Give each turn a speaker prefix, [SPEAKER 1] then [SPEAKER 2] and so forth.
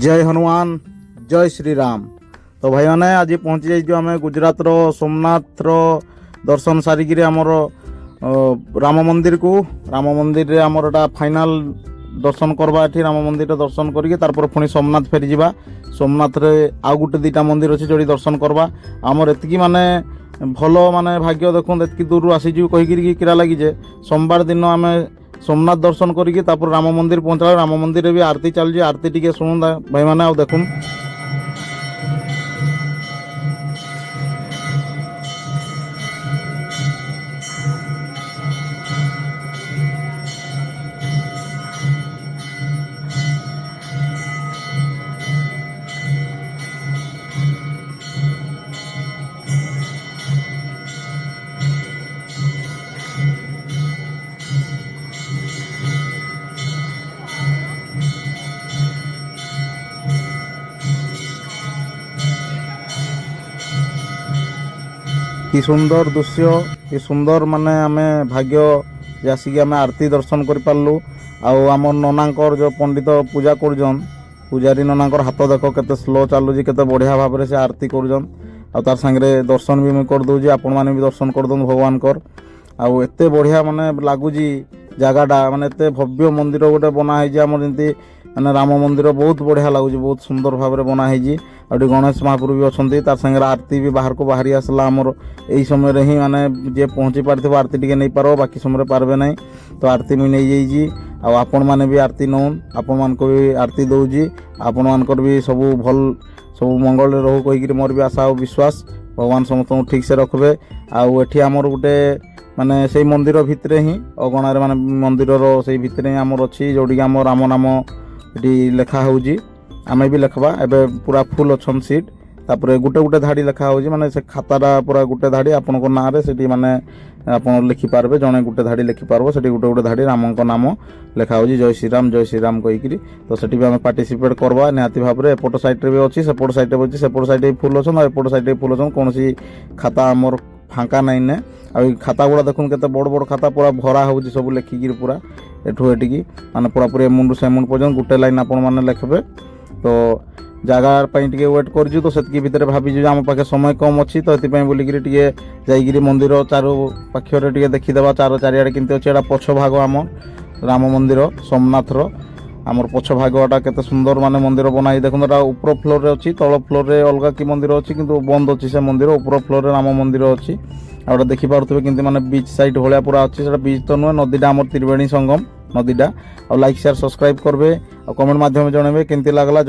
[SPEAKER 1] जय हनुमान जय श्री राम। तो भाई मैंने आज पहुँची जाइए आम गुजरात सोमनाथ दर्शन सारिकी आमर राम मंदिर को राम मंदिर आमर फाइनाल दर्शन करवा ये राम मंदिर दर्शन करके पुणी सोमनाथ फेरी जावा। सोमनाथ रे आउ गोटे दुईटा मंदिर अच्छे जो दर्शन करवा। आमर एतिकी माने भल माने भाग्य देखुन एतिकी दूर आसीजु कहीकि किरा लगी जे सोमवार दिन आम सोमनाथ दर्शन करके राम मंदिर पहुँचला। राम मंदिर भी आरती चलती आरती टी शुणु भाई मैंने आ देखुन। कि सुंदर दृश्य कि सुंदर माने आमे भाग्य आसिक आम आरती दर्शन कर पार्लु। आम ननांकर जो पंडित पूजा करजन पूजारी ननांकर हाथ देख केते स्लो चलुची केते बढ़िया भाव में से आरती करजन। तार सांगे दर्शन भी मुझे कर दूँ आपण मैंने भी दर्शन कर दूँ भगवान कर। आउ एते बढ़िया माने लगुची जगहटा माने एते भव्य मंदिर गोटे बनाई आम जमी माने राम मंदिर बहुत बढ़िया लगुच बहुत सुंदर भाव में बनाई। आउट गणेश महाप्रभु भी अच्छा तार सांगे आरती भी बाहर को बाहरी आसला आमर यही समय ही माने जे पहुँची पार आरती टी नहीं पार बाकी समय पार्बे नहीं। तो आरती मुझे नहीं जाइए आपण मैंने भी आरती नौन आपण मान को भी आरती दौजी आपण मानकर भी सब भल सब मंगल रहू कहीकि मोर भी आशा और विश्वास भगवान समस्त ठीक से रखबे। आठी आमर गोटे माने से मंदिर भितर ही अगणार माने मंदिर से भितर ही आमर अच्छी जोड़ी आम राम नाम ये लेखा होजी आमे भी लिखवा एबे पूरा फुल अच्छन सीट तापर गुटे गुटे धाड़ी लिखा होजी माने से खाताटा पूरा गुटे धाड़ी आपन को नाम रे सेठी माने आपन लिखि पारबे जने गुटे धाड़ी लिखि पारबो सेठी गुटे गुटे धाड़ी रामन को नाम लिखा होजी जय श्री राम कहिकरी। तो सेठी भी आमे पार्टिसिपेट करबा निहाती भाव रे। एपट साइड रे भी अछि सेपट साइड रे अछि सेपट साइड रे फुल अछन आ एपट साइड रे फुल अछन कोनसी खाता हमर फांका नहीं ने। आ खाता गुड़ा देखुन केते बड़ बड़ खाता पूरा भरा होजी सब लिखिकी पूरा एठू एटिकी माने पूरा पूरा मुंडू से मुंड पर्यंत गुटे लाइन आपण माने लिखबे। तो जगार टे वेट कर तो से भितर भाभी आम पाखे समय कम अच्छी तो ये बोलिकी टे मंदिर चारो पाखर टे देखीदे चारिआडे केमती अच्छे पछ भाग आम राम मंदिर सोमनाथ आमर पछ भागटा केते सुंदर माने मंदिर बनाई देखो ऊपर फ्लोर रे अच्छी तल फ्लोर रे अलग कि मंदिर अच्छी किंतु बंद अच्छी से मंदिर ऊपर फ्लोर रे राम मंदिर अच्छी। आउट देखी पारे कि माने बीच साइड भाया पूरा अच्छी से बीच तो नुहे नदीटा आम Triveni Sangam नदीटा। Like share subscribe करबे और कमेंट माध्यम जनइबे केमती लागला।